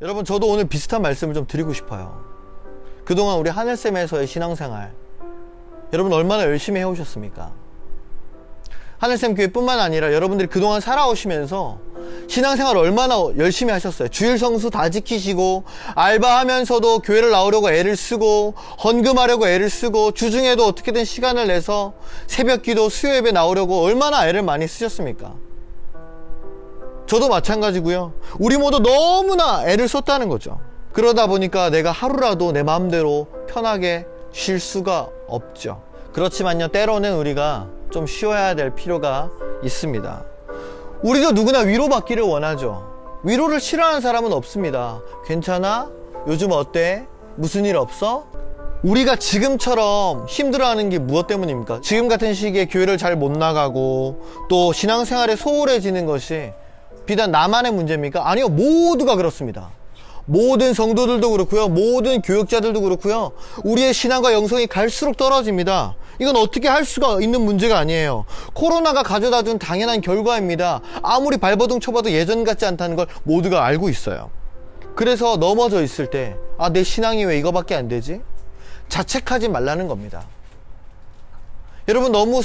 여러분, 저도 오늘 비슷한 말씀을 좀 드리고 싶어요. 그동안 우리 하늘쌤에서의 신앙생활, 여러분 얼마나 열심히 해오셨습니까? 하늘쌤 교회뿐만 아니라 여러분들이 그동안 살아오시면서 신앙생활 얼마나 열심히 하셨어요. 주일 성수 다 지키시고, 알바하면서도 교회를 나오려고 애를 쓰고, 헌금하려고 애를 쓰고, 주중에도 어떻게든 시간을 내서 새벽기도 수요예배 나오려고 얼마나 애를 많이 쓰셨습니까? 저도 마찬가지고요. 우리 모두 너무나 애를 썼다는 거죠. 그러다 보니까 내가 하루라도 내 마음대로 편하게 쉴 수가 없죠. 그렇지만요, 때로는 우리가 좀 쉬어야 될 필요가 있습니다. 우리도 누구나 위로받기를 원하죠. 위로를 싫어하는 사람은 없습니다. 괜찮아? 요즘 어때? 무슨 일 없어? 우리가 지금처럼 힘들어하는 게 무엇 때문입니까? 지금 같은 시기에 교회를 잘 못 나가고 또 신앙생활에 소홀해지는 것이 비단 나만의 문제입니까? 아니요, 모두가 그렇습니다. 모든 성도들도 그렇고요, 모든 교역자들도 그렇고요, 우리의 신앙과 영성이 갈수록 떨어집니다. 이건 어떻게 할 수가 있는 문제가 아니에요. 코로나가 가져다준 당연한 결과입니다. 아무리 발버둥 쳐봐도 예전 같지 않다는 걸 모두가 알고 있어요. 그래서 넘어져 있을 때, 아, 내 신앙이 왜 이거밖에 안 되지? 자책하지 말라는 겁니다. 여러분, 너무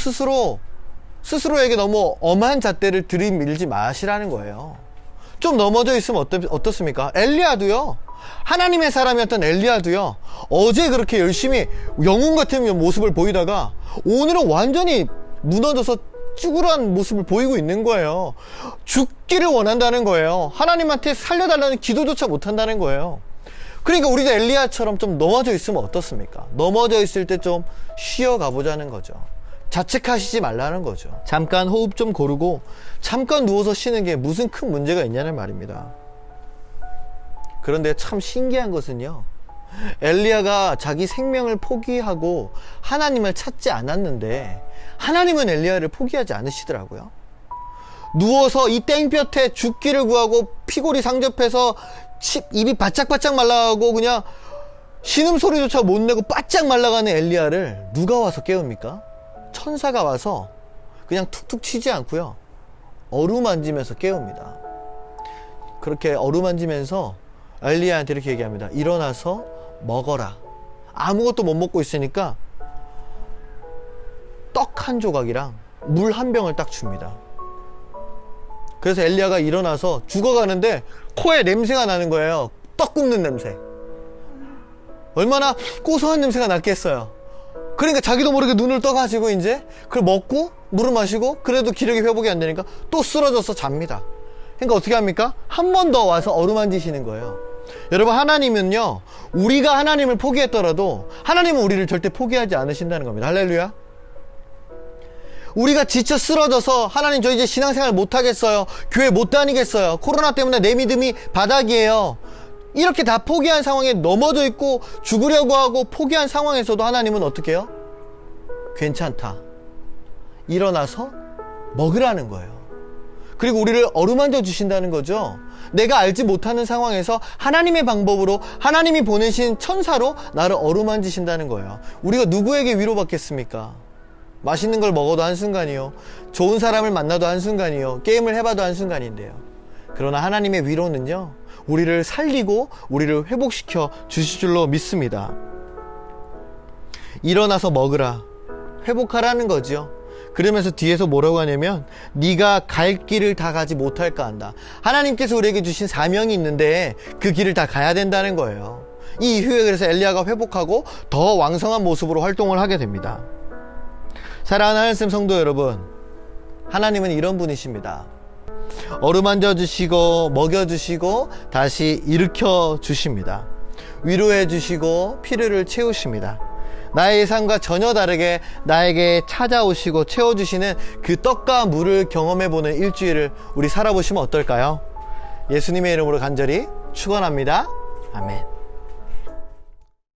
스스로에게 너무 엄한 잣대를 들이밀지 마시라는 거예요. 좀 넘어져 있으면 어떻습니까? 엘리야도요, 하나님의 사람이었던 엘리야도요, 어제 그렇게 열심히 영웅 같은 모습을 보이다가 오늘은 완전히 무너져서 쭈그러한 모습을 보이고 있는 거예요. 죽기를 원한다는 거예요. 하나님한테 살려달라는 기도조차 못한다는 거예요. 그러니까 우리도 엘리야처럼 좀 넘어져 있으면 어떻습니까? 넘어져 있을 때 좀 쉬어가 보자는 거죠. 자책하시지 말라는 거죠. 잠깐 호흡 좀 고르고 잠깐 누워서 쉬는 게 무슨 큰 문제가 있냐는 말입니다. 그런데 참 신기한 것은요, 엘리야가 자기 생명을 포기하고 하나님을 찾지 않았는데 하나님은 엘리야를 포기하지 않으시더라고요. 누워서 이 땡볕에 죽기를 구하고 피골이 상접해서 입이 바짝바짝 말라가고 그냥 신음소리조차 못 내고 바짝 말라가는 엘리야를 누가 와서 깨웁니까? 천사가 와서 그냥 툭툭 치지 않고요, 어루만지면서 깨웁니다. 그렇게 어루만지면서 엘리야한테 이렇게 얘기합니다. 일어나서 먹어라. 아무것도 못 먹고 있으니까 떡 한 조각이랑 물 한 병을 딱 줍니다. 그래서 엘리야가 일어나서 죽어가는데 코에 냄새가 나는 거예요. 떡 굽는 냄새. 얼마나 고소한 냄새가 났겠어요. 그러니까 자기도 모르게 눈을 떠가지고 이제 그걸 먹고 물을 마시고, 그래도 기력이 회복이 안 되니까 또 쓰러져서 잡니다. 그러니까 어떻게 합니까? 한 번 더 와서 어루만지시는 거예요. 여러분, 하나님은요, 우리가 하나님을 포기했더라도 하나님은 우리를 절대 포기하지 않으신다는 겁니다. 할렐루야. 우리가 지쳐 쓰러져서 하나님 저 이제 신앙생활 못하겠어요, 교회 못 다니겠어요, 코로나 때문에 내 믿음이 바닥이에요, 이렇게 다 포기한 상황에 넘어져 있고 죽으려고 하고 포기한 상황에서도 하나님은 어떻게 해요? 괜찮다, 일어나서 먹으라는 거예요. 그리고 우리를 어루만져 주신다는 거죠. 내가 알지 못하는 상황에서 하나님의 방법으로, 하나님이 보내신 천사로 나를 어루만지신다는 거예요. 우리가 누구에게 위로받겠습니까? 맛있는 걸 먹어도 한순간이요, 좋은 사람을 만나도 한순간이요, 게임을 해봐도 한순간인데요. 그러나 하나님의 위로는요, 우리를 살리고 우리를 회복시켜 주실 줄로 믿습니다. 일어나서 먹으라, 회복하라는 거죠. 그러면서 뒤에서 뭐라고 하냐면, 네가 갈 길을 다 가지 못할까 한다. 하나님께서 우리에게 주신 사명이 있는데 그 길을 다 가야 된다는 거예요. 이 이후에 그래서 엘리야가 회복하고 더 왕성한 모습으로 활동을 하게 됩니다. 사랑하는 하늘쌤 성도 여러분, 하나님은 이런 분이십니다. 어루만져 주시고 먹여 주시고 다시 일으켜 주십니다. 위로해 주시고 필요를 채우십니다. 나의 예상과 전혀 다르게 나에게 찾아오시고 채워주시는 그 떡과 물을 경험해보는 일주일을 우리 살아보시면 어떨까요? 예수님의 이름으로 간절히 축원합니다. 아멘.